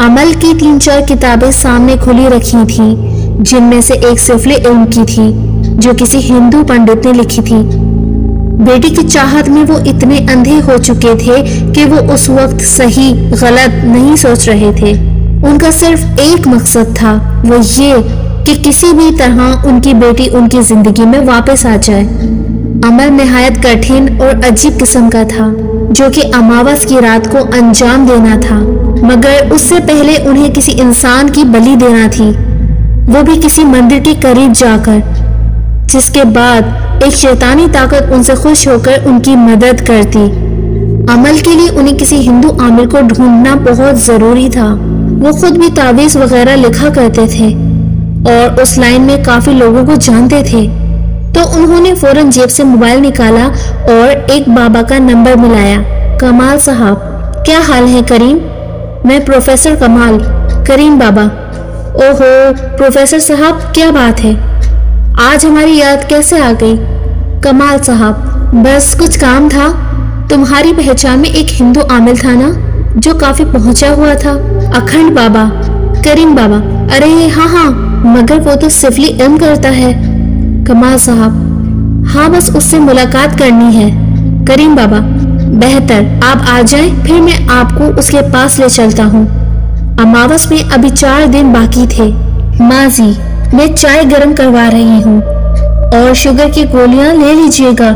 عمل کی 3-4 کتابیں سامنے کھلی رکھی تھیں، جن میں سے ایک سفل علم کی تھی جو کسی ہندو پنڈت نے لکھی تھی۔ بیٹی کی چاہت میں وہ اتنے اندھے ہو چکے تھے کہ وہ اس وقت صحیح غلط نہیں سوچ رہے تھے۔ ان کا صرف ایک مقصد تھا، وہ یہ کہ کسی بھی طرح ان کی بیٹی ان کی زندگی میں واپس آ جائے۔ عمل نہایت کٹھن اور عجیب قسم کا تھا جو کہ اماوس کی رات کو انجام دینا تھا، مگر اس سے پہلے انہیں کسی انسان کی بلی دینا تھی، وہ بھی کسی مندر کے قریب جا کر، جس کے بعد ایک شیطانی طاقت ان سے خوش ہو کر ان کی مدد کرتی۔ عمل کے لیے انہیں کسی ہندو عامل کو ڈھونڈنا بہت ضروری تھا۔ وہ خود بھی تعویذ وغیرہ لکھا کرتے تھے اور اس لائن میں کافی لوگوں کو جانتے تھے، تو انہوں نے فوراً جیب سے موبائل نکالا اور ایک بابا کا نمبر ملایا۔ کمال صاحب، کیا حال ہے کریم؟ میں پروفیسر کمال۔ کریم بابا: اوہو پروفیسر صاحب، کیا بات ہے؟ آج ہماری یاد کیسے آ گئی؟ کمال صاحب: بس کچھ کام تھا۔ تمہاری پہچان میں ایک ہندو عامل تھا نا جو کافی پہنچا ہوا تھا؟ اکھنڈ بابا۔ کریم بابا: ارے ہاں، مگر وہ تو سفلی علم کرتا ہے۔ کمال صاحب: ہاں، بس اس سے ملاقات کرنی ہے۔ کریم بابا: بہتر، آپ آ جائیں، پھر میں آپ کو اس کے پاس لے چلتا ہوں۔ اماوس میں ابھی 4 دن باقی تھے۔ ماں جی، میں چائے گرم کروا رہی ہوں اور شوگر کی گولیاں لے لیجئے گا۔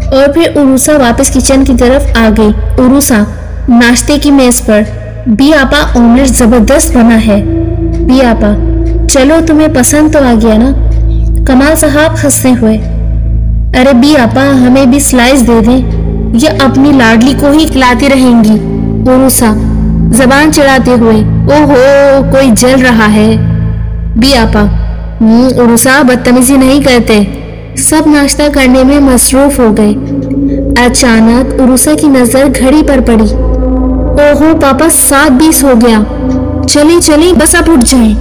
اور پھر عروسہ واپس کچن کی طرف آ گئی۔ عروسہ: ناشتے کی میز پر بی آپا آملیٹ زبردست بنا ہے۔ بی آپا: چلو تمہیں پسند تو آ گیا نا؟ کمال صاحب ہنستے ہوئے: ارے بی آپا، ہمیں بھی سلائس دے دیں، یا اپنی لاڈلی کو ہی کھلاتی رہیں گی؟ عروسہ زبان چڑھاتے ہوئے: اوہو، کوئی جل رہا ہے۔ بی آپا: عروسہ بدتمیزی نہیں کرتے۔ سب ناشتہ کرنے میں مصروف ہو گئے۔ اچانک عروسہ کی نظر گھڑی پر پڑی۔ اوہو پاپا، 7:20 ہو گیا۔ چلیں بس اب اٹھ جائیں،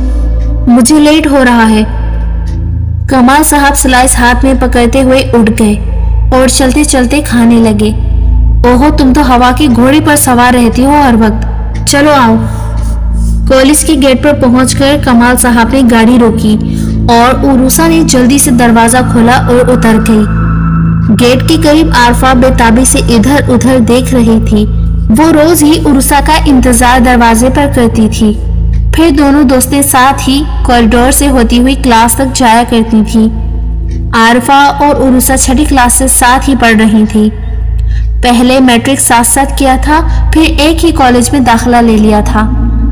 مجھے لیٹ ہو رہا ہے۔ کمال صاحب سلائس ہاتھ میں پکڑتے ہوئے اٹھ گئے اور چلتے چلتے کھانے لگے۔ اوہو، تم تو ہوا کی گھوڑی پر سوار رہتی ہو ہر وقت، چلو آؤ۔ کالج کے گیٹ پر پہنچ کر کمال صاحب نے گاڑی روکی اور عروسہ نے جلدی سے دروازہ کھولا اور اتر گئی۔ گیٹ کے قریب عارفہ بے تابی سے ادھر ادھر دیکھ رہی تھی۔ وہ روز ہی عروسہ کا انتظار دروازے پر کرتی تھی، پھر دونوں دوستیں ساتھ ہی کوریڈور سے ہوتی ہوئی کلاس تک جایا کرتی تھی۔ عارفہ اور عروسہ 6ٹھی کلاس سے ساتھ ہی پڑھ رہی تھی۔ پہلے میٹرک ساتھ کیا تھا، پھر ایک ہی کالج میں داخلہ لے لیا تھا۔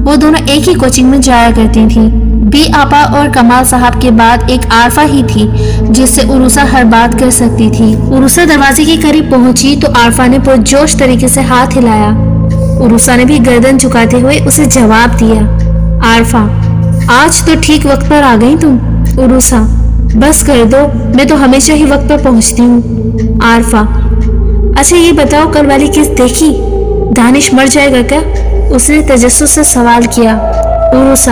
وہ دونوں ایک ہی کوچنگ میں جایا کرتی تھیں۔ بی آپا اور کمال صاحب کے بعد ایک عارفہ ہی تھی جس سے عروسہ ہر بات کر سکتی تھی۔ عروسہ دروازے کے قریب پہنچی تو عارفہ نے پرجوش طریقے سے ہاتھ ہلایا۔ عروسہ نے بھی گردن جھکاتے ہوئے اسے جواب دیا۔ عارفہ: آج تو ٹھیک وقت پر آ گئی تم۔ عروسہ: بس کر دو، میں تو ہمیشہ ہی وقت پر پہنچتی ہوں۔ عارفہ: اچھا یہ بتاؤ، کل والی قسط دیکھی؟ دانش مر جائے گا کیا؟ اس نے تجسس سے سوال کیا۔ عروسہ: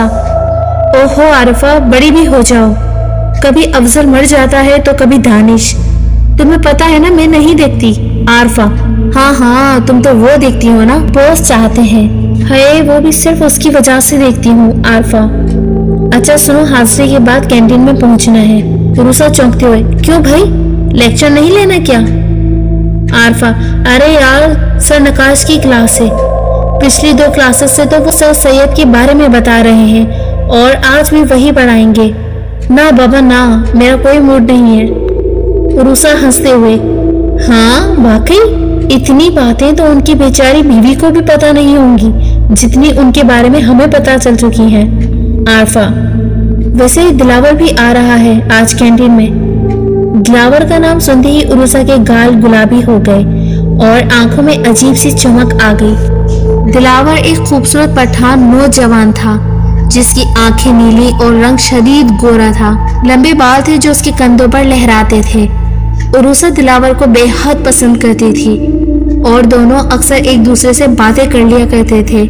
اوہو عارفہ، بڑی بھی ہو جاؤ، کبھی افضل مر جاتا ہے تو کبھی دانش، تمہیں پتا ہے نا میں نہیں دیکھتی۔ عارفہ: ہاں تم تو وہ دیکھتی ہو نا، پوسٹ چاہتے ہیں، ہے وہ بھی صرف اس کی وجہ سے دیکھتی ہوں۔ عارفہ: اچھا سنو، حادثے کے بعد کینٹین میں پہنچنا ہے۔ عروسہ چونکتے ہوئے: کیوں بھائی، لیکچر نہیں لینا کیا؟ عارفہ: ارے یار، سر نقاش کی کلاس ہے، پچھلی 2 کلاسز سے تو وہ سر سید کے بارے میں بتا رہے ہیں اور آج بھی وہی پڑھائیں گے۔ نہ بابا نہ، میرا کوئی موڈ نہیں ہے۔ عروسہ ہنستے ہوئے: ہاں واقعی، اتنی باتیں تو ان کی بیچاری بیوی کو بھی پتا نہیں ہوں گی جتنی ان کے بارے میں ہمیں پتا چل چکی ہیں۔ عارفہ: ویسے دلاور بھی آ رہا ہے آج کینٹین میں۔ دلاور کا نام سنتے ہی عروسہ کے گال گلابی ہو گئے اور آنکھوں میں عجیب سی چمک آ گئی۔ دلاور ایک خوبصورت پٹھان نوجوان تھا جس کی آنکھیں نیلی اور رنگ شدید گورا تھا، لمبے بال تھے جو اس کے کندھوں پر لہراتے تھے۔ عروسہ دلاور کو بے حد پسند کرتی تھی اور دونوں اکثر ایک دوسرے سے باتیں کر لیا کرتے تھے۔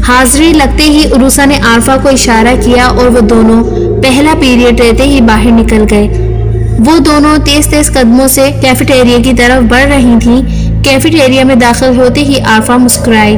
حاضری لگتے ہی عروسہ نے عارفہ کو اشارہ کیا اور وہ دونوں پہلا پیریڈ رہتے ہی باہر نکل گئے۔ وہ دونوں تیز تیز قدموں سے کیفیٹیریا کی طرف بڑھ رہی تھیں۔ کیفیٹیریا میں داخل ہوتے ہی عارفہ مسکرائی۔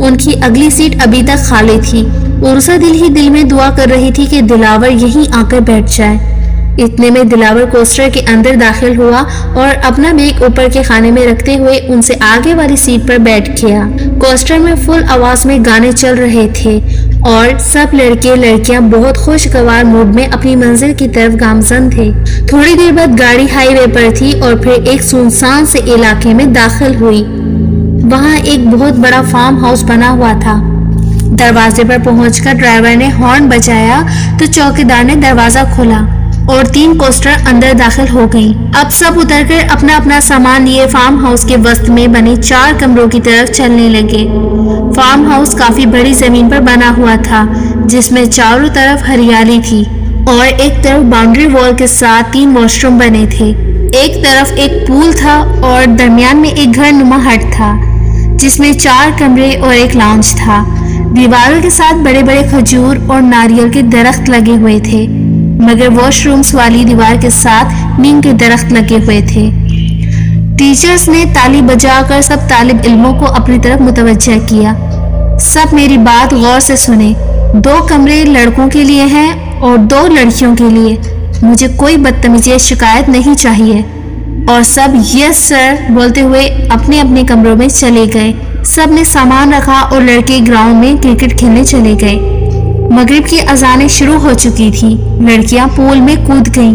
ان کی اگلی سیٹ ابھی تک خالی تھی۔ عروسہ دل ہی دل میں دعا کر رہی تھی کہ دلاور یہیں آ کر بیٹھ جائے۔ اتنے میں دلاور کوسٹر کے اندر داخل ہوا اور اپنا بیگ اوپر کے خانے میں رکھتے ہوئے ان سے آگے والی سیٹ پر بیٹھ گیا۔ کوسٹر میں فل آواز میں گانے چل رہے تھے اور سب لڑکے لڑکیاں بہت خوشگوار موڈ میں اپنی منزل کی طرف گامزن تھے۔ تھوڑی دیر بعد گاڑی ہائی وے پر تھی اور پھر ایک سنسان سے علاقے میں داخل ہوئی۔ وہاں ایک بہت بڑا فارم ہاؤس بنا ہوا تھا۔ دروازے پر پہنچ کر ڈرائیور نے ہارن بجایا تو چوکیدار نے دروازہ کھولا اور 3 کوسٹر اندر داخل ہو گئیں۔ اب سب اتر کر اپنا اپنا سامان لیے فارم ہاؤس کے وسط میں بنے 4 کمروں کی طرف چلنے لگے۔ فارم ہاؤس کافی بڑی زمین پر بنا ہوا تھا جس میں چاروں طرف ہریالی تھی اور ایک طرف باؤنڈری وال کے ساتھ 3 واش روم بنے تھے۔ ایک طرف ایک پول تھا اور درمیان میں ایک گھر نما ہٹ تھا جس میں 4 کمرے اور ایک لاؤنج تھا۔ دیواروں کے ساتھ بڑے بڑے کھجور اور ناریل کے درخت لگے ہوئے تھے، مگر واش رومز والی دیوار کے ساتھ نیم کے درخت لگے ہوئے تھے۔ ٹیچرز نے تالی بجا کر سب طالب علموں کو اپنی طرف متوجہ کیا۔ سب میری بات غور سے سنیں، 2 کمرے لڑکوں کے لیے ہیں اور 2 لڑکیوں کے لیے۔ مجھے کوئی بدتمیزی یا شکایت نہیں چاہیے۔ اور سب یس سر بولتے ہوئے اپنے اپنے کمروں میں چلے گئے۔ سب نے سامان رکھا اور لڑکے گراؤنڈ میں کرکٹ کھیلنے چلے گئے۔ مغرب کی اذانیں شروع ہو چکی تھی۔ لڑکیاں پول میں کود گئیں۔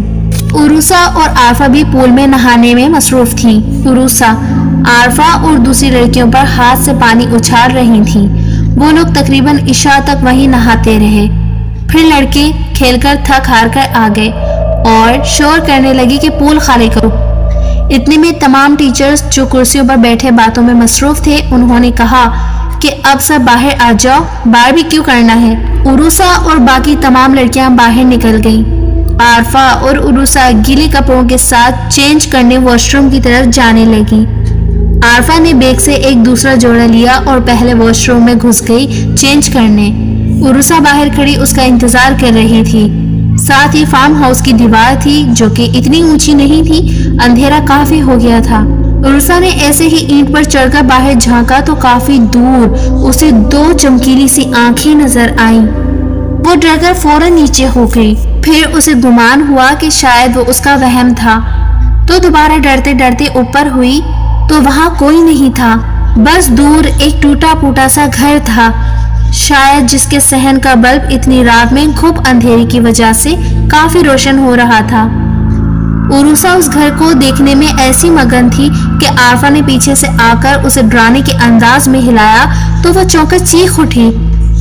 عروسہ اور عارفہ بھی پول میں نہانے میں مصروف تھیں۔ عروسہ عارفہ اور دوسری لڑکیوں پر ہاتھ سے پانی اچھال رہی تھیں۔ وہ لوگ تقریباً عشاء تک وہیں نہاتے رہے۔ پھر لڑکے کھیل کر تھک ہار کر آ گئے اور شور کرنے لگی کہ پول خالی کرو۔ اتنے میں تمام ٹیچرز جو کرسیوں پر بیٹھے باتوں میں مصروف تھے انہوں نے کہا کہ اب سب باہر آ جاؤ، باربیکیو کرنا ہے۔ عروسہ اور باقی تمام لڑکیاں باہر نکل گئیں۔ عارفہ اور عروسہ گیلے کپڑوں کے ساتھ چینج کرنے واش روم کی طرف جانے لگی۔ عارفہ نے بیگ سے ایک دوسرا جوڑا لیا اور پہلے واش روم میں گھس گئی چینج کرنے۔ عروسہ باہر کھڑی اس کا انتظار کر رہی تھی۔ ساتھ ہی فارم ہاؤس کی دیوار تھی جو کہ اتنی اونچی نہیں تھی، اندھیرا کافی ہو گیا تھا۔ عروسہ نے ایسے ہی اینٹ پر چڑھ کر باہر جھانکا تو کافی دور اسے 2 چمکیلی سی آنکھیں نظر آئیں۔ وہ ڈر کر فوراً نیچے ہو گئی۔ پھر اسے گمان ہوا کہ شاید وہ اس کا وہم تھا، تو دوبارہ ڈرتے ڈرتے اوپر ہوئی تو وہاں کوئی نہیں تھا، بس دور ایک ٹوٹا پھوٹا سا گھر تھا، شاید جس کے صحن کا بلب اتنی رات میں گھپ اندھیری کی وجہ سے کافی روشن ہو رہا تھا۔ عروسہ اس گھر کو دیکھنے میں ایسی مگن تھی کہ عارفہ نے پیچھے سے آ کر اسے ڈرانے کے انداز میں ہلایا تو وہ چونک کر چیخ اٹھی،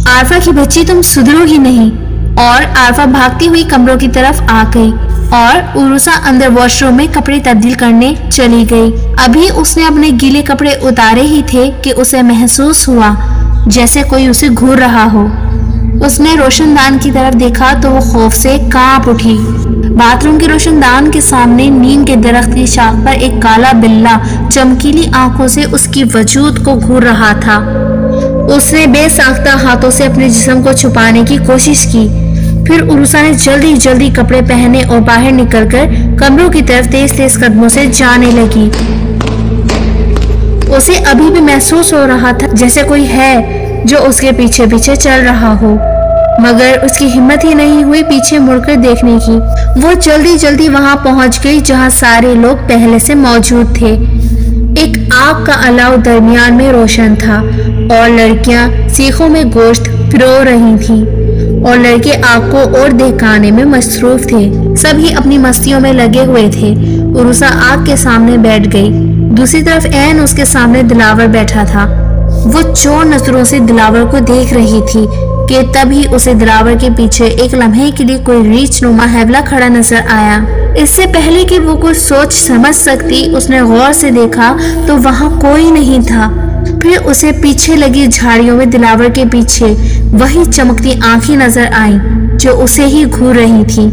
عارفہ کی بچی تم سدھرو ہی نہیں۔ اور عارفہ بھاگتی ہوئی کمروں کی طرف آ گئی اور عروسہ اندر واش روم میں کپڑے تبدیل کرنے چلی گئی۔ ابھی اس نے اپنے گیلے کپڑے اتارے ہی تھے کہ اسے محسوس ہوا جیسے کوئی اسے گھور رہا ہو۔ اس نے روشن دان کی طرف دیکھا تو وہ خوف سے کانپ اٹھی۔ باتھ روم کے روشن دان کے سامنے نیم کے درخت کی شاخ پر ایک کالا بلّا چمکیلی آنکھوں سے اس کی وجود کو گھور رہا تھا۔ اس نے بے ساختہ ہاتھوں سے اپنے جسم کو چھپانے کی کوشش کی۔ پھر عروسہ نے جلدی جلدی کپڑے پہنے اور باہر نکل کر کمروں کی طرف تیز تیز قدموں سے جانے لگی۔ اسے ابھی بھی محسوس ہو رہا تھا جیسے کوئی ہے جو اس کے پیچھے پیچھے چل رہا ہو، مگر اس کی ہمت ہی نہیں ہوئی پیچھے مڑ کر دیکھنے کی۔ وہ جلدی جلدی وہاں پہنچ گئی جہاں سارے لوگ پہلے سے موجود تھے۔ ایک آگ کا الاؤ درمیان میں روشن تھا اور لڑکیاں سیخوں میں گوشت پرو رہی تھیں اور لڑکے آگ کو اور دہکانے میں مصروف تھے۔ سبھی اپنی مستیوں میں لگے ہوئے تھے۔ عروسہ آگ کے سامنے بیٹھ گئی۔ دوسری طرف عین اس کے سامنے دلاور بیٹھا تھا۔ وہ چور نظروں سے دلاور کو دیکھ رہی تھی کہ تبھی اسے دلاور کے پیچھے ایک لمحے کے لیے کوئی ریچھ نما حیولا کھڑا نظر آیا۔ اس سے پہلے کہ وہ کچھ سوچ سمجھ سکتی اس نے غور سے دیکھا تو وہاں کوئی نہیں تھا۔ پھر اسے پیچھے لگی جھاڑیوں میں دلاور کے پیچھے وہی چمکتی آنکھیں نظر آئیں جو اسے ہی گھور رہی تھی۔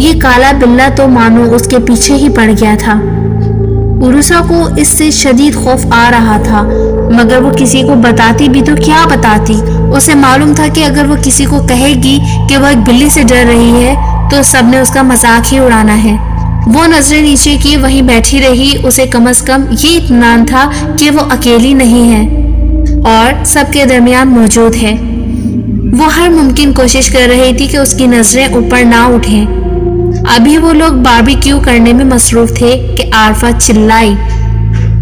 یہ کالا بلّا تو مانو اس کے پیچھے ہی پڑ گیا تھا۔ عروسہ کو اس سے شدید خوف آ رہا تھا، مگر وہ کسی کو بتاتی بھی تو کیا بتاتی۔ اسے معلوم تھا کہ اگر وہ کسی کو کہے گی کہ وہ ایک بلی سے ڈر رہی ہے تو سب نے اس کا مذاق ہی اڑانا ہے۔ وہ نظریں نیچے کی وہیں بیٹھی رہی۔ اسے کم از کم یہ اطمینان تھا کہ وہ اکیلی نہیں ہے۔ اور سب کے درمیان موجود ہے۔ وہ ہر ممکن کوشش کر رہی تھی کہ اس کی نظریں اوپر نہ اٹھیں۔ ابھی وہ لوگ باربیکیو کرنے میں مصروف تھے کہ عارفہ چلائی،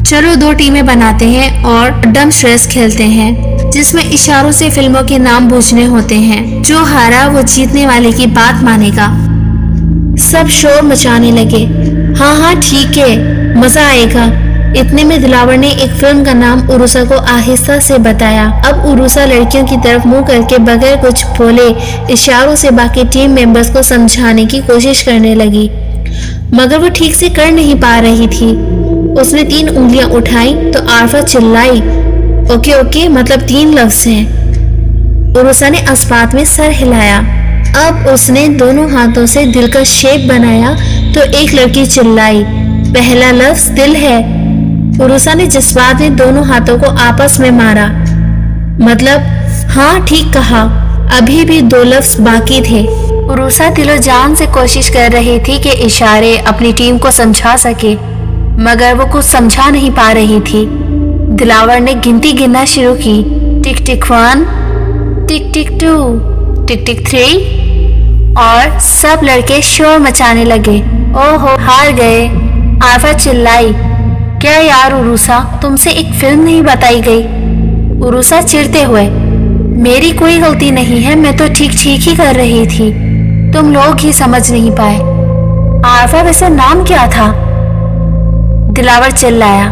چلو 2 ٹیمیں بناتے ہیں اور ڈمپ ریس کھیلتے ہیں، جس میں اشاروں سے فلموں کے نام پوچھنے ہوتے ہیں۔ جو ہارا وہ جیتنے والے کی بات مانے گا۔ سب شور مچانے لگے، ہاں ٹھیک ہے، مزہ آئے گا۔ اتنے میں دلاور نے ایک فلم کا نام عروسہ کو آہستہ سے بتایا۔ اب عروسہ لڑکیوں کی طرف منہ کر کے بغیر کچھ بولے اشاروں سے باقی ٹیم ممبرز کو سمجھانے کی کوشش کرنے لگی، مگر وہ ٹھیک سے کر نہیں پا رہی تھی۔ اس نے 3 انگلیاں اٹھائیں تو عارفہ چلائی، اوکے مطلب 3 لفظ ہیں۔ عروسہ نے اسبات میں سر ہلایا۔ اب اس نے دونوں ہاتھوں سے دل کا شیپ بنایا تو ایک لڑکی چلائی، پہلا لفظ دل ہے۔ عروسہ نے جذبات میں دونوں ہاتھوں کو آپس میں مارا، مطلب ہاں ٹھیک کہا، ابھی بھی 2 لفظ باقی تھے۔ عروسہ دل و جان سے کوشش کر رہی تھی کہ اشارے اپنی ٹیم کو سمجھا سکے، مگر وہ کچھ سمجھا نہیں پا رہی تھی۔ دلاور نے گنتی گننا شروع کی، ٹک ٹک 1، ٹک ٹک 2، ٹک ٹک 3، اور سب لڑکے شور مچانے لگے۔ اوہو ہار گئے، عارفہ چلائی، کیا یار عروسہ، تم سے ایک فلم نہیں بتائی گئی؟ عروسہ چڑھتے ہوئے، میری کوئی غلطی نہیں ہے، میں تو ٹھیک ہی کر رہی تھی، تم لوگ ہی سمجھ نہیں پائے۔ عارفہ ویسے نام کیا تھا؟ دلاور چلایا،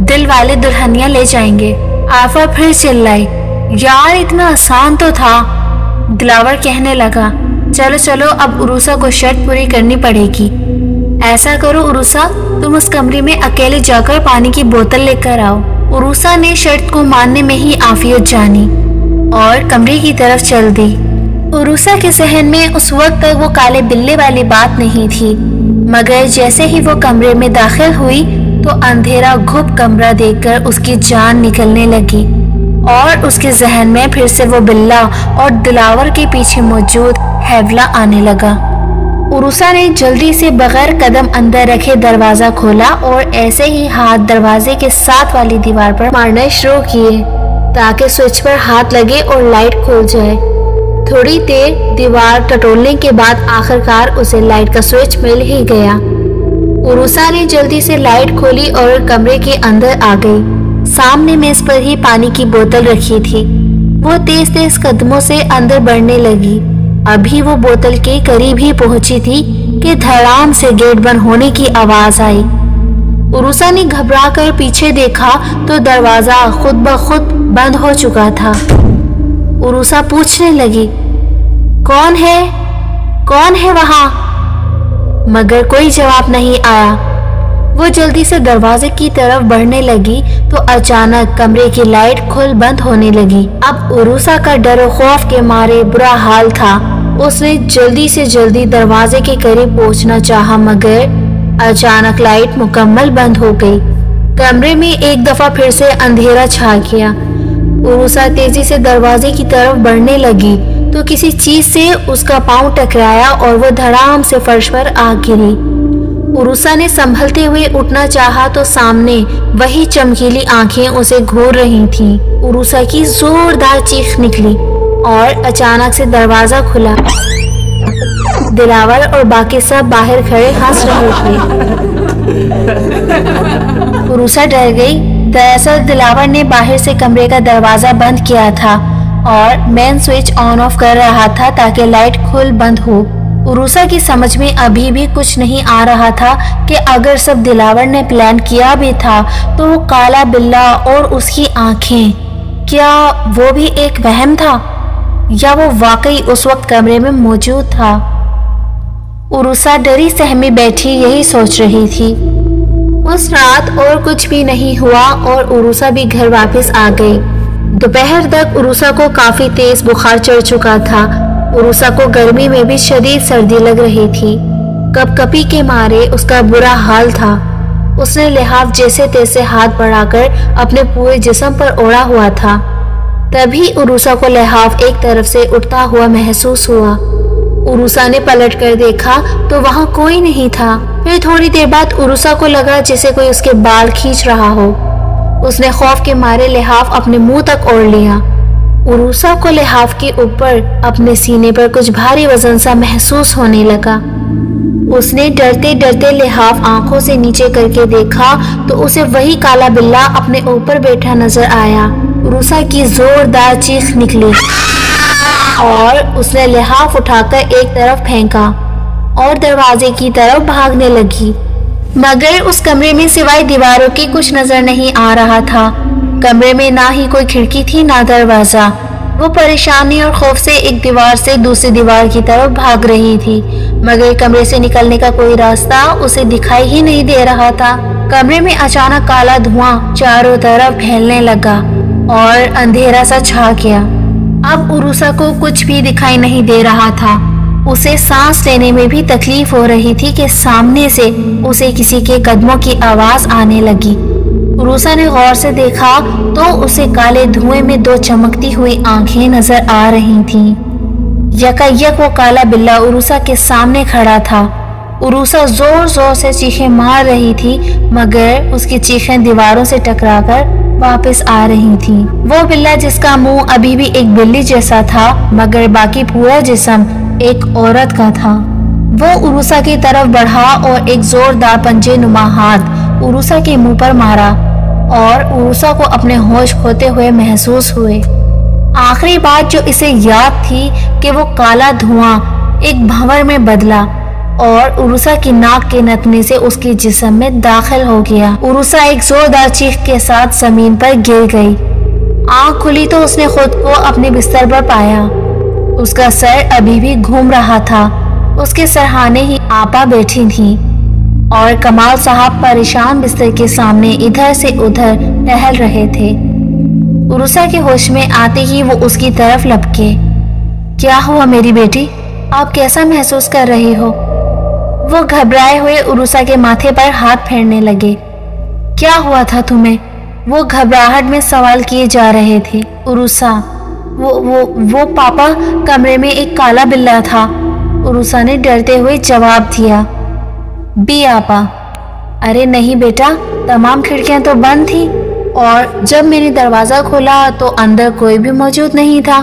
دل والے دلہنیاں لے جائیں گے۔ عارفہ پھر چلائی، یار اتنا آسان تو تھا۔ دلاور کہنے لگا، چلو اب عروسہ کو شرط پوری کرنی پڑے گی۔ ایسا کرو عروسہ، تم اس کمرے میں اکیلے جا کر پانی کی بوتل لے کر آؤ۔ عروسہ نے شرط کو ماننے میں ہی عافیت جانی اور کمرے کی طرف چل دی۔ عروسہ کے ذہن میں اس وقت تک وہ کالے بلے والی بات نہیں تھی، مگر جیسے ہی وہ کمرے میں داخل ہوئی تو اندھیرا گھپ کمرہ دیکھ کر اس کی جان نکلنے لگی اور اس کے ذہن میں پھر سے وہ بلا اور دلاور کے پیچھے موجود حیولا آنے لگا۔ عروسہ نے جلدی سے بغیر قدم اندر رکھے دروازہ کھولا اور ایسے ہی ہاتھ دروازے کے ساتھ والی دیوار پر مارنا شروع کیے تاکہ سوئچ پر ہاتھ لگے اور لائٹ کھل جائے۔ تھوڑی دیر دیوار ٹٹولنے کے بعد آخرکار اسے لائٹ کا سوئچ مل ہی گیا۔ عروسہ نے جلدی سے لائٹ کھولی اور کمرے کے اندر آ گئی۔ سامنے میز پر ہی پانی کی بوتل رکھی تھی۔ وہ تیز قدموں سے اندر بڑھنے لگی۔ ابھی وہ بوتل کے قریب ہی پہنچی تھی کہ دھڑام سے گیٹ بند ہونے کی آواز آئی۔ عروسہ نے گھبرا کر پیچھے دیکھا تو دروازہ خود بخود بند ہو چکا تھا۔ عروسہ پوچھنے لگی، کون ہے وہاں؟ مگر کوئی جواب نہیں آیا۔ وہ جلدی سے دروازے کی طرف بڑھنے لگی تو اچانک کمرے کی لائٹ کھل بند ہونے لگی۔ اب عروسہ کا ڈر و خوف کے مارے برا حال تھا۔ اس نے جلدی سے دروازے کے قریب پہنچنا چاہا، مگر اچانک لائٹ مکمل بند ہو گئی۔ کمرے میں ایک دفعہ پھر سے اندھیرا چھا گیا۔ عروسہ تیزی سے دروازے کی طرف بڑھنے لگی تو کسی چیز سے اس کا پاؤں ٹکرایا اور وہ دھڑام سے فرش پر آ گری۔ عروسہ نے سنبھلتے ہوئے اٹھنا چاہا تو سامنے وہی چمکیلی آنکھیں اسے گھور رہی تھیں۔ عروسہ کی زوردار چیخ نکلی اور اچانک سے دروازہ کھلا۔ دلاور اور باقی سب باہر کھڑے ہنس رہے تھے۔ عروسہ ڈر گئی۔ دراصل دلاور نے باہر سے کمرے کا دروازہ بند کیا تھا اور مین سوئچ آن آف کر رہا تھا تاکہ لائٹ کھل بند ہو۔ عروسہ کی سمجھ میں ابھی بھی کچھ نہیں آ رہا تھا کہ اگر سب دلاور نے پلان کیا بھی تھا تو وہ کالا بلا اور اس کی آنکھیں، کیا وہ بھی ایک وہم تھا یا وہ واقعی اس وقت کمرے میں موجود تھا؟ عروسہ ڈری سہمی بیٹھی یہی سوچ رہی تھی۔ اس رات اور کچھ بھی نہیں ہوا اور عروسہ بھی گھر واپس آ گئی۔ دوپہر تک عروسہ کو کافی تیز بخار چڑھ چکا تھا۔ عروسہ کو گرمی میں بھی شدید سردی لگ رہی تھی۔ کپ کپی کے مارے اس کا برا حال تھا۔ اس نے لحاف جیسے تیسے ہاتھ بڑھا کر اپنے پورے جسم پر اوڑھا ہوا تھا۔ تبھی عروسہ کو لحاف ایک طرف سے اٹھتا ہوا محسوس ہوا۔ عروسہ نے پلٹ کر دیکھا تو وہاں کوئی نہیں تھا۔ پھر تھوڑی دیر بعد عروسہ کو لگا جیسے کوئی اس کے بال کھینچ رہا ہو۔ اس نے خوف کے مارے لحاف اپنے منہ تک اوڑھ لیا۔ عروسہ کو لحاف کے اوپر اپنے سینے پر کچھ بھاری وزن سا محسوس ہونے لگا۔ اس نے ڈرتے ڈرتے لحاف آنکھوں سے نیچے کر کے دیکھا تو اسے وہی کالا بلّا اپنے اوپر بیٹھا نظر آیا۔ عروسہ کی زوردار چیخ نکلی اور اس نے لحاف اٹھا کر ایک طرف پھینکا اور دروازے کی طرف بھاگنے لگی، مگر اس کمرے میں سوائے دیواروں کے کچھ نظر نہیں آ رہا تھا۔ کمرے میں نہ ہی کوئی کھڑکی تھی نہ دروازہ۔ وہ پریشانی اور خوف سے ایک دیوار سے دوسری دیوار کی طرف بھاگ رہی تھی، مگر کمرے سے نکلنے کا کوئی راستہ اسے دکھائی ہی نہیں دے رہا تھا۔ کمرے میں اچانک کالا دھواں چاروں طرف پھیلنے لگا اور اندھیرا سا چھا گیا۔ اب عروسہ کو کچھ بھی دکھائی نہیں دے رہا تھا۔ اسے سانس لینے میں بھی تکلیف ہو رہی تھی کہ سامنے سے اسے کسی کے قدموں کی آواز آنے لگی۔ عروسہ نے غور سے دیکھا تو اسے کالے دھوئیں میں دو چمکتی ہوئی آنکھیں نظر آ رہی تھیں۔ یکایک وہ کالا بلّا عروسہ کے سامنے کھڑا تھا۔ عروسہ زور زور سے چیخیں مار رہی تھی، مگر اس کی چیخیں دیواروں سے ٹکرا کر واپس آ رہی تھی۔ وہ بلّا جس کا منہ ابھی بھی ایک بلی جیسا تھا، مگر باقی پورا جسم ایک عورت کا تھا، وہ عروسہ کی طرف بڑھا اور ایک زوردار پنجے نما ہاتھ عروسہ کے منہ پر مارا اور عروسہ کو اپنے ہوش کھوتے ہوئے محسوس ہوئے۔ آخری بات جو اسے یاد تھی کہ وہ کالا دھواں ایک بھنور میں بدلا اور عروسہ کی ناک کے نتنے سے اس کے جسم میں داخل ہو گیا۔ عروسہ ایک زوردار چیخ کے ساتھ زمین پر گر گئی۔ آنکھ کھلی تو اس نے خود کو اپنے بستر پر پایا۔ اس کا سر ابھی بھی گھوم رہا تھا۔ اس کے سرہانے ہی آپا بیٹھی تھی اور کمال صاحب پریشان بستر کے سامنے ادھر سے ادھر ٹہل رہے تھے۔ عروسہ کے ہوش میں آتے ہی وہ اس کی طرف لپکے۔ کیا ہوا میری بیٹی؟ آپ کیسا محسوس کر رہی ہو؟ وہ گھبرائے ہوئے عروسہ کے ماتھے پر ہاتھ پھیرنے لگے۔ کیا ہوا تھا تمہیں؟ وہ گھبراہٹ میں سوال کیے جا رہے تھے۔ عروسہ وہ پاپا، کمرے میں ایک کالا بلّا تھا، عروسہ نے ڈرتے ہوئے جواب دیا۔ بی آپا؟ ارے نہیں بیٹا، تمام کھڑکیاں تو بند تھی اور جب میں نے دروازہ کھولا تو اندر کوئی بھی موجود نہیں تھا،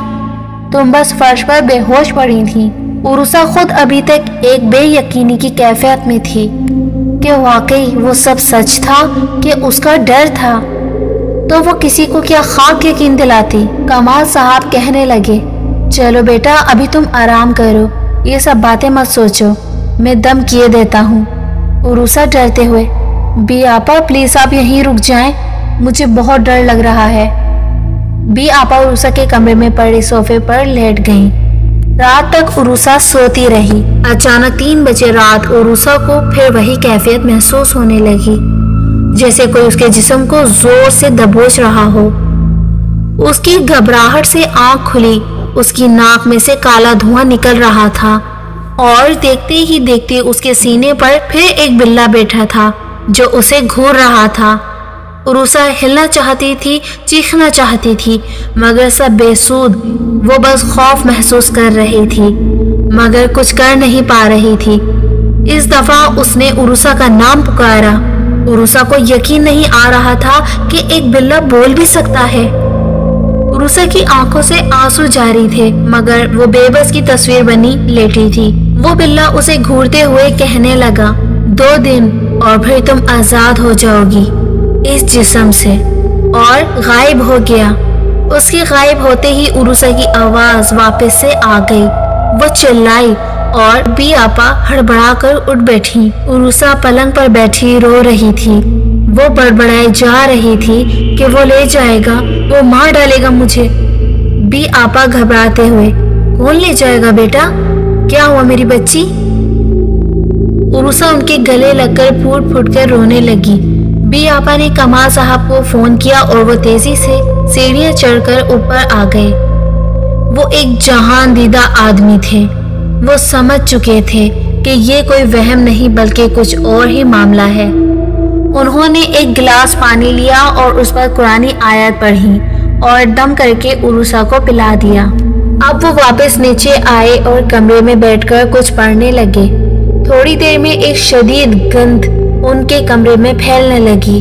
تم بس فرش پر بے ہوش پڑی تھی۔ عروسہ خود ابھی تک ایک بے یقینی کی کیفیت میں تھی کہ واقعی وہ سب سچ تھا کہ اس کا ڈر تھا تو وہ کسی کو کیا خاک یقین دلاتی۔ کمال صاحب کہنے لگے، چلو بیٹا ابھی تم آرام کرو، یہ سب باتیں مت سوچو، میں دم کیے دیتا ہوں۔ عروسہ ڈرتے ہوئے، بی آپا پلیز آپ یہیں رک جائیں، مجھے بہت ڈر لگ رہا ہے۔ بی آپا عروسہ کے کمرے میں پڑے صوفے پر لیٹ گئیں۔ رات تک عروسہ سوتی رہی۔ اچانک 3 بجے رات عروسہ کو پھر وہی کیفیت محسوس ہونے لگی، جیسے کوئی اس کے جسم کو زور سے دبوچ رہا ہو۔ اس کی گھبراہٹ سے آنکھ کھلی، اس کی ناک میں سے کالا دھواں نکل رہا تھا اور دیکھتے ہی دیکھتے اس کے سینے پر پھر ایک بلّا بیٹھا تھا جو اسے گھور رہا تھا۔ عروسہ ہلنا چاہتی تھی، چیخنا چاہتی تھی، مگر سب بے سود۔ وہ بس خوف محسوس کر رہی تھی، مگر کچھ کر نہیں پا رہی تھی۔ اس دفعہ اس نے عروسہ کا نام پکارا۔ عروسہ کو یقین نہیں آ رہا تھا کہ ایک بلّا بول بھی سکتا ہے۔ عروسہ کی آنکھوں سے آنسو جاری تھے، مگر وہ بے بس کی تصویر بنی لیٹی تھی۔ وہ بلّا اسے گھورتے ہوئے کہنے لگا، 2 دن اور پھر تم آزاد ہو جاؤ گی اس جسم سے، اور غائب ہو گیا۔ اس کے غائب ہوتے ہی عروسہ کی آواز واپس سے آ گئی۔ وہ چلائی اور بی آپا ہڑبڑا کر اٹھ بیٹھی۔ عروسہ پلنگ پر بیٹھی رو رہی تھی۔ وہ بڑبڑائے جا رہی تھی کہ وہ لے جائے گا، وہ مار ڈالے گا مجھے۔ بی آپا گھبراتے ہوئے، کون لے جائے گا بیٹا؟ کیا ہوا میری بچی؟ عروسہ ان کے گلے لگ کر پھوٹ پھوٹ کر رونے لگی۔ بی آپا نے کمال صاحب کو فون کیا اور وہ تیزی سے سیڑھیاں چڑھ کر اوپر آ گئے۔ وہ ایک جہان دیدہ آدمی تھے۔ وہ سمجھ چکے تھے کہ یہ کوئی وہم نہیں بلکہ کچھ اور ہی معاملہ ہے۔ انہوں نے ایک گلاس پانی لیا اور اس پر قرآنی آیت پڑھی اور دم کر کے عروسہ کو پلا دیا۔ اب وہ واپس نیچے آئے اور کمرے میں بیٹھ کر کچھ پڑھنے لگے۔ تھوڑی دیر میں ایک شدید گندھ ان کے کمرے میں پھیلنے لگی۔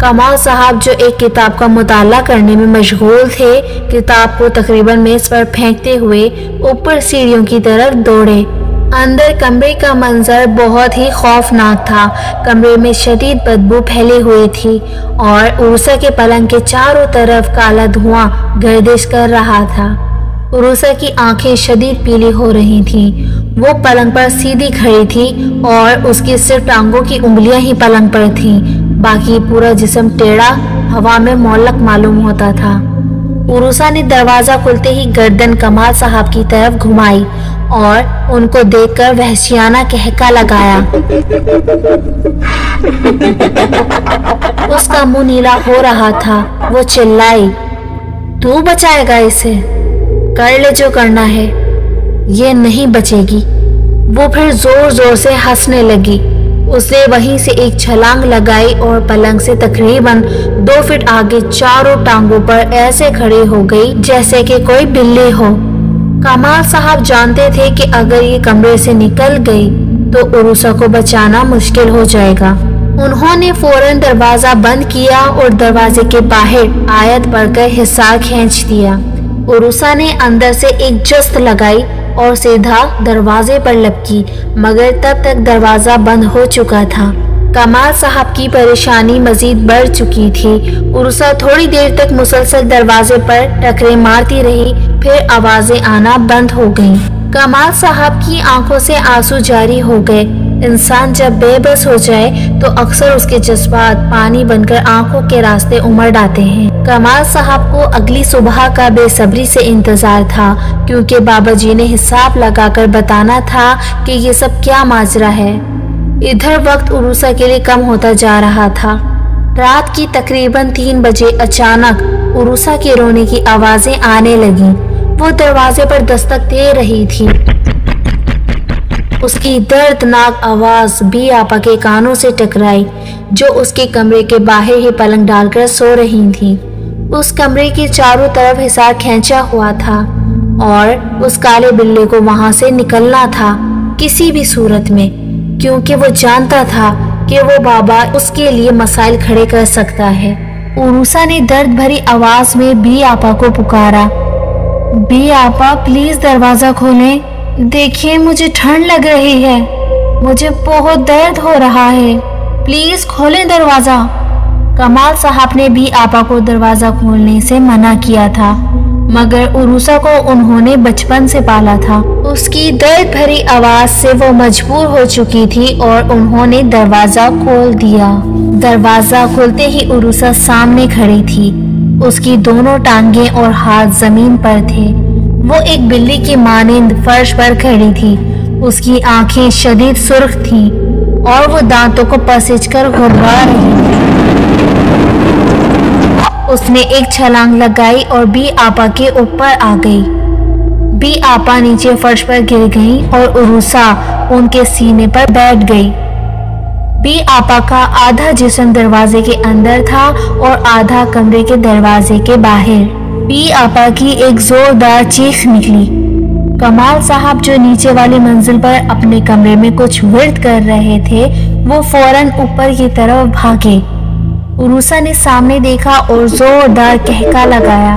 کمال صاحب جو ایک کتاب کا مطالعہ کرنے میں مشغول تھے، کتاب کو تقریباً میز پر پھینکتے ہوئے اوپر سیڑھیوں کی طرف دوڑے۔ اندر کمرے کا منظر بہت ہی خوفناک تھا۔ کمرے میں شدید بدبو پھیلی ہوئی تھی اور عروسہ کے پلنگ کے چاروں طرف کالا دھواں گردش کر رہا تھا۔ عروسہ کی آنکھیں شدید پیلی ہو رہی تھیں۔ وہ پلنگ پر سیدھی کھڑی تھی اور اس کی صرف ٹانگوں کی انگلیاں ہی پلنگ پر تھیں، باقی پورا جسم ٹیڑھا ہوا میں معلق معلوم ہوتا تھا۔ عروسہ نے دروازہ کھلتے ہی گردن کمال صاحب کی طرف گھمائی اور ان کو دیکھ کر وحشیانہ کہکا لگایا۔ اس کا منہ نیلا ہو رہا تھا۔ وہ چلائی، تو بچائے گا اسے؟ کر لے جو کرنا ہے، یہ نہیں بچے گی۔ وہ پھر زور زور سے ہنسنے لگی۔ اس نے وہیں سے ایک چھلانگ لگائی اور پلنگ سے تقریباً 2 فٹ آگے چاروں ٹانگوں پر ایسے کھڑی ہو گئی جیسے کہ کوئی بلی ہو۔ کمال صاحب جانتے تھے کہ اگر یہ کمرے سے نکل گئی تو عروسہ کو بچانا مشکل ہو جائے گا۔ انہوں نے فوراً دروازہ بند کیا اور دروازے کے باہر آیت پڑھ کر حصار کھینچ دیا۔ عروسہ نے اندر سے ایک جست لگائی اور سیدھا دروازے پر لپکی، مگر تب تک دروازہ بند ہو چکا تھا۔ کمال صاحب کی پریشانی مزید بڑھ چکی تھی۔ عروسہ تھوڑی دیر تک مسلسل دروازے پر ٹکرے مارتی رہی، پھر آوازیں آنا بند ہو گئیں۔ کمال صاحب کی آنکھوں سے آنسو جاری ہو گئے۔ انسان جب بے بس ہو جائے تو اکثر اس کے جذبات پانی بن کر آنکھوں کے راستے امڑ آتے ہیں۔ کمال صاحب کو اگلی صبح کا بے صبری سے انتظار تھا، کیونکہ بابا جی نے حساب لگا کر بتانا تھا کہ یہ سب کیا ماجرا ہے۔ ادھر وقت عروسہ کے لیے کم ہوتا جا رہا تھا۔ رات کی تقریباً 3 بجے اچانک عروسہ کے رونے کی آوازیں آنے لگیں۔ وہ دروازے پر دستک دے رہی تھی۔ اس کی دردناک آواز بی آپا کے کانوں سے ٹکرائی، جو اس کے کمرے کے باہر ہی پلنگ ڈال کر سو رہی تھی۔ اس کمرے کے چاروں طرف حصار کھینچا ہوا تھا اور اس کالے بلے کو وہاں سے نکلنا تھا کسی بھی صورت میں، کیونکہ وہ جانتا تھا کہ وہ بابا اس کے لیے مسائل کھڑے کر سکتا ہے۔ عروسہ نے درد بھری آواز میں بی آپا کو پکارا، بی آپا پلیز دروازہ کھولیں، دیکھیں مجھے ٹھنڈ لگ رہی ہے، مجھے بہت درد ہو رہا ہے، پلیز کھولیں دروازہ۔ کمال صاحب نے بی آپا کو دروازہ کھولنے سے منع کیا تھا، مگر عروسہ کو انہوں نے بچپن سے پالا تھا۔ اس کی درد بھری آواز سے وہ مجبور ہو چکی تھی اور انہوں نے دروازہ کھول دیا۔ دروازہ کھولتے ہی عروسہ سامنے کھڑی تھی۔ اس کی دونوں ٹانگیں اور ہاتھ زمین پر تھے۔ وہ ایک بلی کی مانند فرش پر کھڑی تھی۔ اس کی آنکھیں شدید سرخ تھیں اور وہ دانتوں کو پسچ کر گھبرا رہی تھی۔ اس نے ایک چھلانگ لگائی اور بی آپا کے اوپر آ گئی۔ بی آپا نیچے فرش پر گر گئی اور عروسہ ان کے سینے پر بیٹھ گئی۔ بی آپا کا آدھا جسم دروازے کے اندر تھا اور آدھا کمرے کے دروازے کے باہر۔ بی آپا کی ایک زوردار چیخ نکلی۔ کمال صاحب جو نیچے والی منزل پر اپنے کمرے میں کچھ ورد کر رہے تھے، وہ فوراً اوپر کی طرف بھاگے۔ عروسہ نے سامنے دیکھا اور زوردار کہکا لگایا۔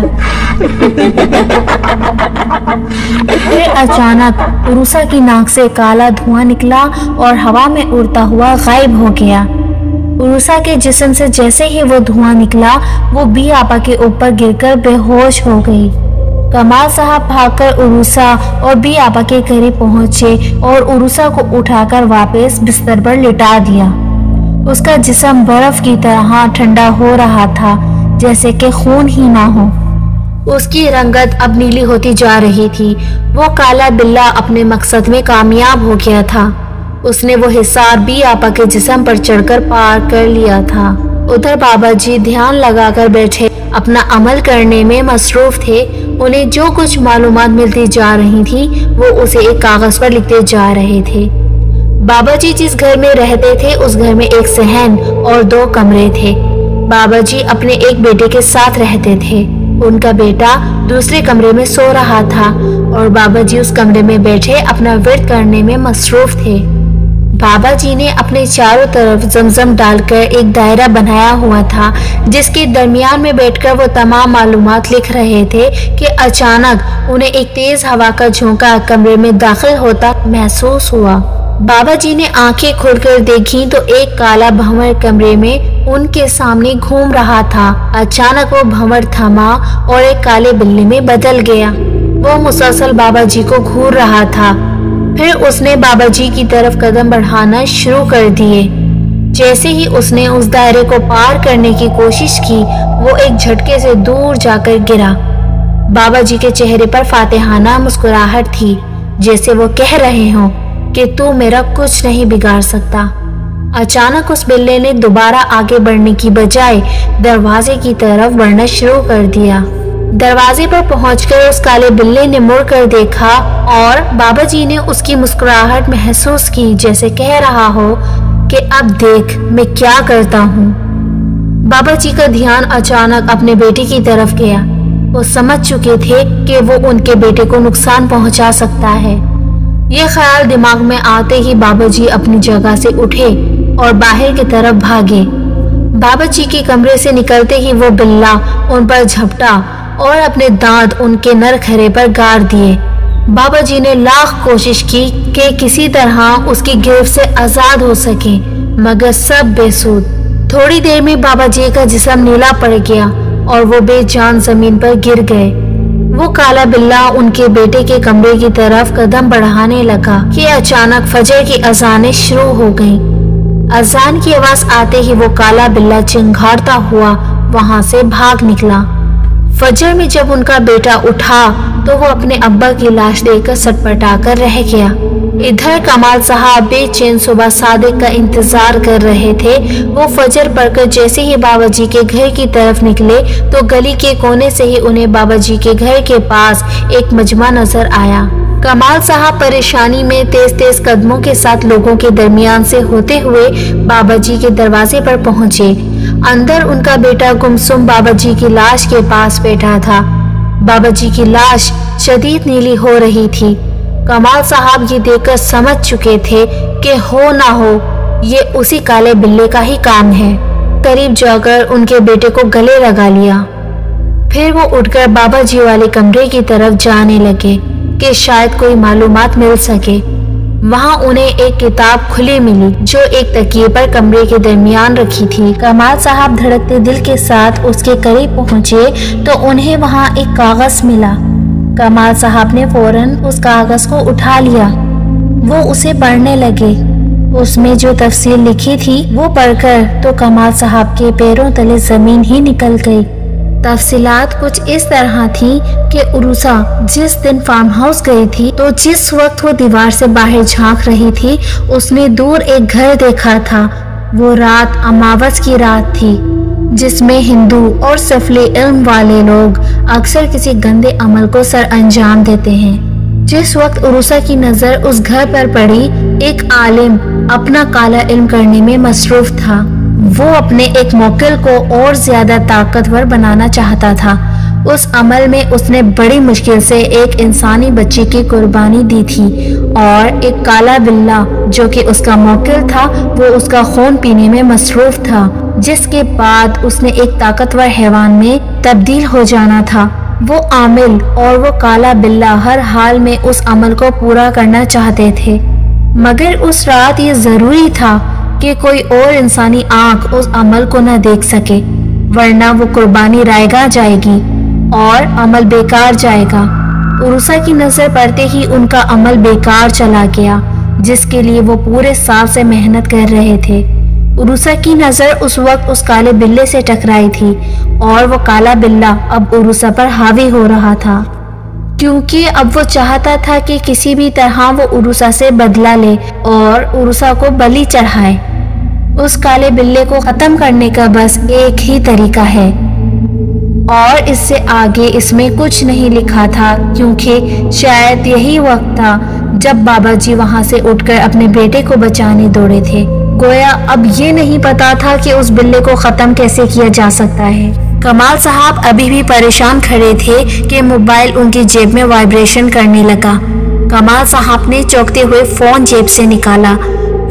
پھر اچانک عروسہ کی ناک سے کالا دھواں نکلا اور ہوا میں اڑتا ہوا غائب ہو گیا۔ عروسہ کے جسم سے جیسے ہی وہ دھواں نکلا، وہ بی آپا کے اوپر گر کر بے ہوش ہو گئی۔ کمال صاحب بھاگ کر عروسہ اور بی آپا کے قریب پہنچے اور عروسہ کو اٹھا کر واپس بستر پر لٹا دیا۔ اس کا جسم برف کی طرح ٹھنڈا ہو رہا تھا، جیسے کہ خون ہی نہ ہو۔ اس کی رنگت اب نیلی ہوتی جا رہی تھی۔ وہ کالا بلہ اپنے مقصد میں کامیاب ہو گیا تھا۔ اس نے وہ حصار بی آپا کے جسم پر چڑھ کر پار کر لیا تھا۔ ادھر بابا جی دھیان لگا کر بیٹھے اپنا عمل کرنے میں مصروف تھے۔ انہیں جو کچھ معلومات ملتی جا رہی تھی وہ اسے ایک کاغذ پر لکھتے جا رہے تھے۔ بابا جی جس گھر میں رہتے تھے اس گھر میں ایک صحن اور 2 کمرے تھے۔ بابا جی اپنے ایک بیٹے کے ساتھ رہتے تھے۔ ان کا بیٹا دوسرے کمرے میں سو رہا تھا اور بابا جی اس کمرے میں بیٹھے اپنا ورد کرنے میں مصروف تھے۔ بابا جی نے اپنے چاروں طرف زمزم ڈال کر ایک دائرہ بنایا ہوا تھا جس کے درمیان میں بیٹھ کر وہ تمام معلومات لکھ رہے تھے کہ اچانک انہیں ایک تیز ہوا کا جھونکا کمرے میں داخل ہوتا محسوس ہوا۔ بابا جی نے آنکھیں کھول کر دیکھی تو ایک کالا بھنور کمرے میں ان کے سامنے گھوم رہا تھا۔ اچانک وہ بھنور تھما اور ایک کالے بلے میں بدل گیا۔ وہ مسلسل بابا جی کو گھور رہا تھا۔ پھر اس نے بابا جی کی طرف قدم بڑھانا شروع کر دیے۔ جیسے ہی اس نے اس دائرے کو پار کرنے کی کوشش کی وہ ایک جھٹکے سے دور جا کر گرا۔ بابا جی کے چہرے پر فاتحانہ مسکراہٹ تھی، جیسے وہ کہہ رہے ہوں کہ تو میرا کچھ نہیں بگاڑ سکتا۔ اچانک اس بلے نے دوبارہ آگے بڑھنے کی بجائے دروازے کی طرف بڑھنا شروع کر دیا۔ دروازے پر پہنچ کر اس کالے بلے نے مڑ کر دیکھا اور بابا جی نے اس کی مسکراہٹ محسوس کی، جیسے کہہ رہا ہو کہ اب دیکھ میں کیا کرتا ہوں۔ بابا جی کا دھیان اچانک اپنے بیٹے کی طرف گیا۔ وہ سمجھ چکے تھے کہ وہ ان کے بیٹے کو نقصان پہنچا سکتا ہے۔ یہ خیال دماغ میں آتے ہی بابا جی اپنی جگہ سے اٹھے اور باہر کی طرف بھاگے۔ بابا جی کے کمرے سے نکلتے ہی وہ بلّا ان پر جھپٹا اور اپنے دانت ان کے نر کھرے پر گاڑ دیے۔ بابا جی نے لاکھ کوشش کی کہ کسی طرح اس کی گرفت سے آزاد ہو سکے، مگر سب بے سود۔ تھوڑی دیر میں بابا جی کا جسم نیلا پڑ گیا اور وہ بے جان زمین پر گر گئے۔ وہ کالا بلّا ان کے بیٹے کے کمرے کی طرف قدم بڑھانے لگا کہ اچانک فجر کی اذانیں شروع ہو گئیں۔ اذان کی آواز آتے ہی وہ کالا بلّا چنگھاڑتا ہوا وہاں سے بھاگ نکلا۔ فجر میں جب ان کا بیٹا اٹھا تو وہ اپنے ابا کی لاش دیکھ کر سٹپٹا کر رہ گیا۔ ادھر کمال صاحب بے چین صبح صادق کا انتظار کر رہے تھے۔ وہ فجر پڑھ کر جیسے ہی بابا جی کے گھر کی طرف نکلے تو گلی کے کونے سے ہی انہیں بابا جی کے گھر کے پاس ایک مجمع نظر آیا۔ کمال صاحب پریشانی میں تیز تیز قدموں کے ساتھ لوگوں کے درمیان سے ہوتے ہوئے بابا جی کے دروازے پر پہنچے۔ اندر ان کا بیٹا گمسم بابا جی کی لاش کے پاس بیٹھا تھا۔ بابا جی کی لاش شدید نیلی ہو رہی تھی۔ کمال صاحب یہ دیکھ کر سمجھ چکے تھے کہ ہو نہ ہو یہ اسی کالے بلے کا ہی کام ہے۔ قریب جا کر ان کے بیٹے کو گلے لگا لیا۔ پھر وہ اٹھ کر بابا جی والے کمرے کی طرف جانے لگے کہ شاید کوئی معلومات مل سکے۔ وہاں انہیں ایک کتاب کھلی ملی جو ایک تکیے پر کمرے کے درمیان رکھی تھی۔ کمال صاحب دھڑکتے دل کے ساتھ اس کے قریب پہنچے تو انہیں وہاں ایک کاغذ ملا۔ کمال صاحب نے فوراً اس کاغذ کو اٹھا لیا۔ وہ اسے پڑھنے لگے۔ اس میں جو تفصیل لکھی تھی وہ پڑھ کر تو کمال صاحب کے پیروں تلے زمین ہی نکل گئی۔ تفصیلات کچھ اس طرح تھی کہ عروسہ جس دن فارم ہاؤس گئی تھی تو جس وقت وہ دیوار سے باہر جھانک رہی تھی اس نے دور ایک گھر دیکھا تھا۔ وہ رات اماوس کی رات تھی جس میں ہندو اور سفلی علم والے لوگ اکثر کسی گندے عمل کو سر انجام دیتے ہیں۔ جس وقت عروسہ کی نظر اس گھر پر پڑی ایک عالم اپنا کالا علم کرنے میں مصروف تھا۔ وہ اپنے ایک موکل کو اور زیادہ طاقتور بنانا چاہتا تھا۔ اس عمل میں اس نے بڑی مشکل سے ایک انسانی بچے کی قربانی دی تھی اور ایک کالا بلّا جو کہ اس کا موکل تھا وہ اس کا خون پینے میں مصروف تھا، جس کے بعد اس نے ایک طاقتور حیوان میں تبدیل ہو جانا تھا۔ وہ عامل اور وہ کالا بلّا ہر حال میں اس عمل کو پورا کرنا چاہتے تھے، مگر اس رات یہ ضروری تھا کہ کوئی اور انسانی آنکھ اس عمل کو نہ دیکھ سکے، ورنہ وہ قربانی رائگاں جائے گی اور عمل بیکار جائے گا۔ عروسہ کی نظر پڑتے ہی ان کا عمل بیکار چلا گیا جس کے لیے وہ پورے سال سے محنت کر رہے تھے۔ عروسہ کی نظر اس وقت اس کالے بلے سے ٹکرائی تھی اور وہ کالا بلّا اب عروسہ پر حاوی ہو رہا تھا، کیونکہ اب وہ چاہتا تھا کہ کسی بھی طرح وہ عروسہ سے بدلہ لے اور عروسہ کو بلی چڑھائے۔ اس کالے بلے کو ختم کرنے کا بس ایک ہی طریقہ ہے اور اس سے آگے اس میں کچھ نہیں لکھا تھا، کیونکہ شاید یہی وقت تھا جب بابا جی وہاں سے اٹھ کر اپنے بیٹے کو بچانے دوڑے تھے۔ گویا اب یہ نہیں پتا تھا کہ اس بلے کو ختم کیسے کیا جا سکتا ہے۔ کمال صاحب ابھی بھی پریشان کھڑے تھے کہ موبائل ان کی جیب میں وائبریشن کرنے لگا۔ کمال صاحب نے چونکتے ہوئے فون جیب سے نکالا۔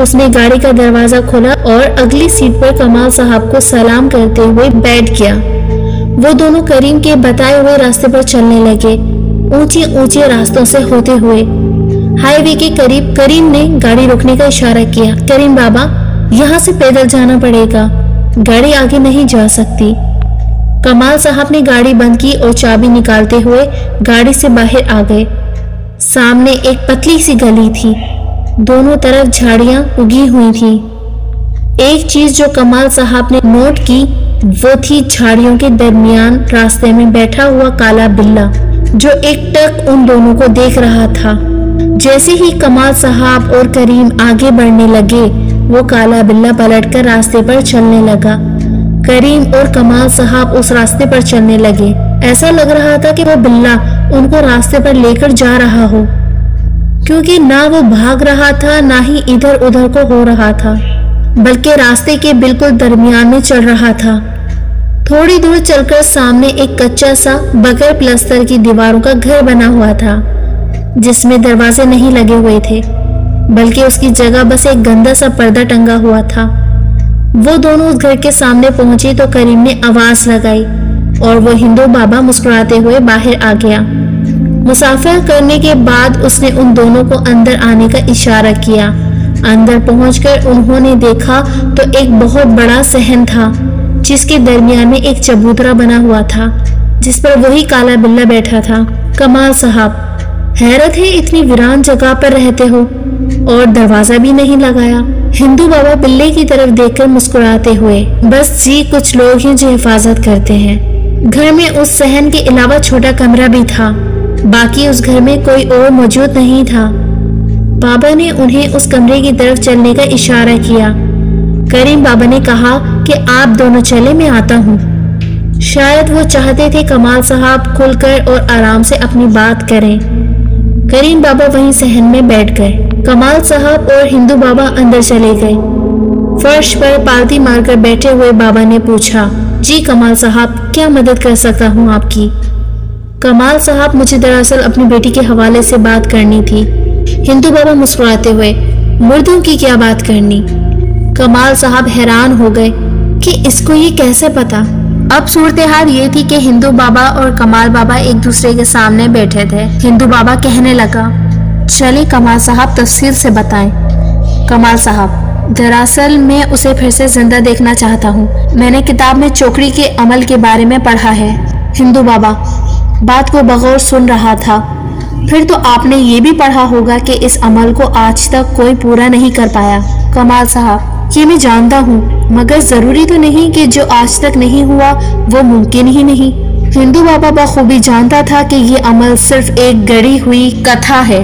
اس نے گاڑی کا دروازہ کھولا اور اگلی سیٹ پر کمال صاحب کو سلام کرتے ہوئے بیٹھ گیا۔ وہ دونوں کریم کے بتائے ہوئے راستے پر چلنے لگے، اونچے اونچے راستوں سے ہوتے ہوئے۔ ہائی وے کے قریب کریم نے گاڑی روکنے کا اشارہ کیا۔ کریم بابا، یہاں سے پیدل جانا پڑے گا، گاڑی آگے نہیں جا سکتی۔ کمال صاحب نے گاڑی بند کی اور چابی نکالتے ہوئے گاڑی سے باہر آ گئے۔ سامنے ایک پتلی سی گلی تھی، دونوں طرف جھاڑیاں اگی ہوئی تھی۔ ایک چیز جو کمال صاحب نے نوٹ کی وہ تھی جھاڑیوں کے درمیان راستے میں بیٹھا ہوا کالا بلہ، جو ایک ٹک ان دونوں کو دیکھ رہا تھا۔ جیسے ہی کمال صاحب اور کریم آگے بڑھنے لگے، وہ کالا بلہ پلٹ کر راستے پر چلنے لگا۔ کریم اور کمال صاحب اس راستے پر چلنے لگے۔ ایسا لگ رہا تھا کہ وہ بلہ ان کو راستے پر لے کر جا رہا ہو، کیونکہ نہ وہ بھاگ رہا تھا نہ ہی ادھر ادھر کو ہو رہا تھا، بلکہ راستے کے بالکل درمیان میں چل رہا تھا۔ تھوڑی دور چل کر سامنے ایک کچا سا بغیر پلستر کی دیواروں کا گھر بنا ہوا تھا، جس میں دروازے نہیں لگے ہوئے تھے، بلکہ اس کی جگہ بس ایک گندا سا پردہ ٹنگا ہوا تھا۔ وہ دونوں اس گھر کے سامنے پہنچے تو کریم نے آواز لگائی اور وہ ہندو بابا مسکراتے ہوئے باہر آ گیا۔ مسافر کرنے کے بعد اس نے ان دونوں کو اندر آنے کا اشارہ کیا۔ اندر پہنچ کر انہوں نے دیکھا تو ایک بہت بڑا صحن تھا، جس کے درمیان میں ایک چبوترا بنا ہوا تھا، جس پر وہی کالا بلہ بیٹھا تھا۔ کمال صاحب، حیرت ہے اتنی ویران جگہ پر رہتے ہو اور دروازہ بھی نہیں لگایا۔ ہندو بابا بلے کی طرف دیکھ کر مسکراتے ہوئے، بس جی کچھ لوگ ہیں جو حفاظت کرتے ہیں۔ گھر میں اس صحن کے علاوہ چھوٹا کمرہ بھی تھا، باقی اس گھر میں کوئی اور موجود نہیں تھا۔ بابا نے انہیں اس کمرے کی طرف چلنے کا اشارہ کیا۔ کریم بابا نے کہا کہ آپ دونوں چلے، میں آتا ہوں۔ شاید وہ چاہتے تھے کمال صاحب کھل کر اور آرام سے اپنی بات کریں۔ کریم بابا وہیں صحن میں بیٹھ گئے۔ کمال صاحب اور ہندو بابا اندر چلے گئے۔ فرش پر پالتی مار کر بیٹھے ہوئے بابا نے پوچھا، جی کمال صاحب، کیا مدد کر سکتا ہوں آپ کی؟ کمال صاحب، مجھے دراصل اپنی بیٹی کے حوالے سے بات کرنی تھی۔ ہندو بابا مسکراتے ہوئے، مردوں کی کیا بات کرنی؟ کمال صاحب حیران ہو گئے کہ اس کو یہ کیسے پتا۔ اب صورتحال یہ تھی کہ ہندو بابا اور کمال بابا ایک دوسرے کے سامنے بیٹھے تھے۔ ہندو بابا کہنے لگا، چلے کمال صاحب تفصیل سے بتائیں۔ کمال صاحب، دراصل میں اسے پھر سے زندہ دیکھنا چاہتا ہوں۔ میں نے کتاب میں چوکڑی کے عمل کے بارے میں پڑھا ہے۔ ہندو بابا بات کو بغور سن رہا تھا۔ پھر تو آپ نے یہ بھی پڑھا ہوگا کہ اس عمل کو آج تک کوئی پورا نہیں کر پایا۔ کمال صاحب، یہ میں جانتا ہوں، مگر ضروری تو نہیں کہ جو آج تک نہیں ہوا وہ ممکن ہی نہیں۔ ہندو بابا بخوبی جانتا تھا کہ یہ عمل صرف ایک گڑی ہوئی کتھا ہے،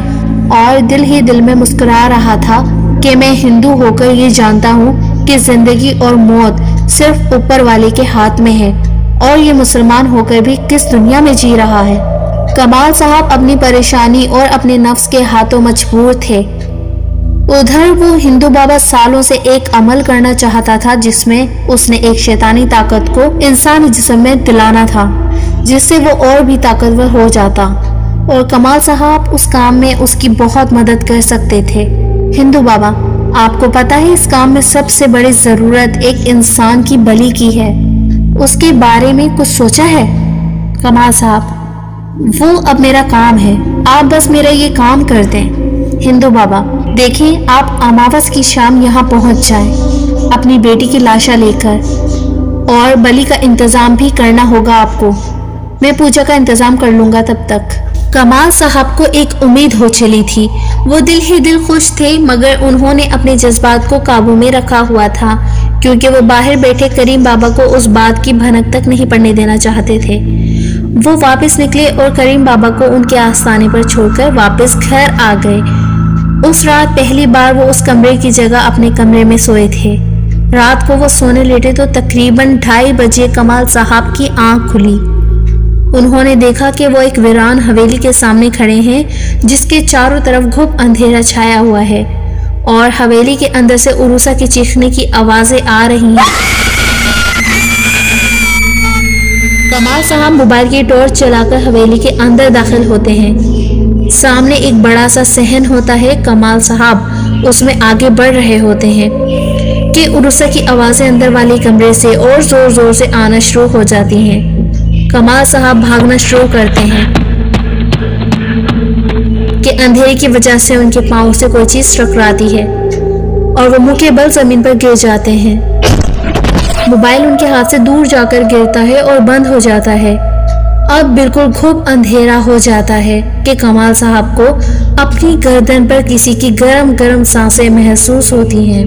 اور دل ہی دل میں مسکرا رہا تھا کہ میں ہندو ہو کر یہ جانتا ہوں کہ زندگی اور موت صرف اوپر والے کے ہاتھ میں ہے، اور یہ مسلمان ہو کر بھی کس دنیا میں جی رہا ہے۔ کمال صاحب اپنی پریشانی اور اپنے نفس کے ہاتھوں مجبور تھے۔ ادھر وہ ہندو بابا سالوں سے ایک عمل کرنا چاہتا تھا جس میں اس نے ایک شیطانی طاقت کو انسانی جسم میں دلانا تھا، جس سے وہ اور بھی طاقتور ہو جاتا، اور کمال صاحب اس کام میں اس کی بہت مدد کر سکتے تھے۔ ہندو بابا، آپ کو پتہ ہے اس کام میں سب سے بڑی ضرورت ایک انسان کی بلی کی ہے، اس کے بارے میں کچھ سوچا ہے؟ کمال صاحب، وہ اب میرا کام ہے، آپ بس میرا یہ کام کر دیں۔ ہندو بابا، دیکھیں آپ اماوس کی شام یہاں پہنچ جائیں اپنی بیٹی کی لاشا لے کر، اور بلی کا انتظام بھی کرنا ہوگا آپ کو۔ میں پوجا کا انتظام کر لوں گا تب تک۔ کمال صاحب کو ایک امید ہو چلی تھی۔ وہ دل ہی دل خوش تھے، مگر انہوں نے اپنے جذبات کو قابو میں رکھا ہوا تھا، کیونکہ وہ باہر بیٹھے کریم بابا کو اس بات کی بھنک تک نہیں پڑنے دینا چاہتے تھے۔ وہ واپس نکلے اور کریم بابا کو ان کے آستانے پر چھوڑ کر واپس گھر آ گئے۔ اس رات پہلی بار وہ اس کمرے کی جگہ اپنے کمرے میں سوئے تھے۔ رات کو وہ سونے لیٹے تو تقریباً 2:30 بجے کمال صاحب کی آنکھ کھلی۔ انہوں نے دیکھا کہ وہ ایک ویران حویلی کے سامنے کھڑے ہیں، جس کے چاروں طرف گھپ اندھیرا چھایا ہوا ہے، اور حویلی کے اندر سے عروسہ کے چیخنے کی آوازیں آ رہی ہیں۔ کمال صاحب موبائل کی ٹارچ چلا کر حویلی کے اندر داخل ہوتے ہیں۔ سامنے ایک بڑا سا صحن ہوتا ہے۔ کمال صاحب اس میں آگے بڑھ رہے ہوتے ہیں کہ عروسہ کی آوازیں اندر والے کمرے سے اور زور زور سے آنا شروع ہو جاتی ہیں۔ کمال صاحب بھاگنا شروع کرتے ہیں کہ اندھیرے کی وجہ سے ان کے پاؤں سے کوئی چیز ٹکراتی ہے اور وہ منہ کے بل زمین پر گر جاتے ہیں۔ موبائل ان کے ہاتھ سے دور جا کر گرتا ہے اور بند ہو جاتا ہے۔ اب بالکل گھپ اندھیرا ہو جاتا ہے کہ کمال صاحب کو اپنی گردن پر کسی کی گرم گرم سانسیں محسوس ہوتی ہیں۔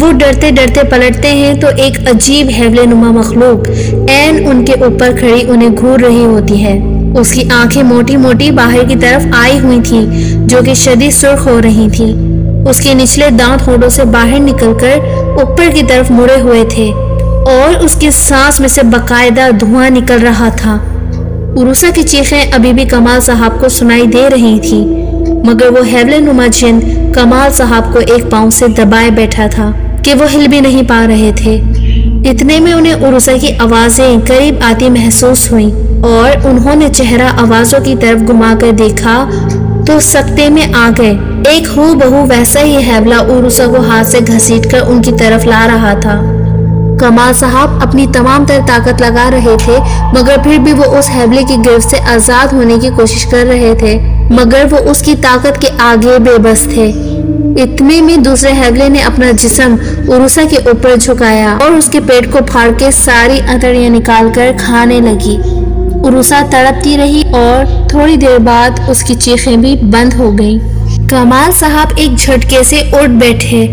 وہ ڈرتے ڈرتے پلٹتے ہیں تو ایک عجیب حیولے نما مخلوق عین ان کے اوپر کھڑی انہیں گھور رہی ہوتی ہے۔ اس کی آنکھیں موٹی موٹی باہر کی طرف آئی ہوئی تھیں جو کہ شدید سرخ ہو رہی تھیں۔ اس کے نچلے دانت ہونٹوں سے باہر نکل کر اوپر کی طرف مڑے ہوئے تھے اور اس کی سانس میں سے باقاعدہ دھواں نکل رہا تھا۔ عروسہ کی چیخیں ابھی بھی کمال صاحب کو سنائی دے رہی تھی مگر وہ حیولے نما جن کمال صاحب کو ایک پاؤں سے دبائے بیٹھا تھا کہ وہ ہل بھی نہیں پا رہے تھے۔ اتنے میں انہیں عروسہ کی آوازیں قریب آتی محسوس ہوئیں اور انہوں نے چہرہ آوازوں کی طرف گھما کر دیکھا تو سکتے میں آ گئے۔ ایک ہو بہو ویسا ہی حیولہ عروسہ کو ہاتھ سے گھسیٹ کر ان کی طرف لا رہا تھا۔ کمال صاحب اپنی تمام تر طاقت لگا رہے تھے مگر پھر بھی وہ اس حیولے کی گرفت سے آزاد ہونے کی کوشش کر رہے تھے مگر وہ اس کی طاقت کے آگے بے بس تھے۔ اتنے میں دوسرے حیولے نے اپنا جسم عروسہ کے اوپر جھکایا اور اس کے پیٹ کو پھاڑ کے ساری اتڑیاں نکال کر کھانے لگی۔ عروسہ تڑپتی رہی اور تھوڑی دیر بعد اس کی چیخیں بھی بند ہو گئیں۔ کمال صاحب ایک جھٹکے سے اٹھ بیٹھے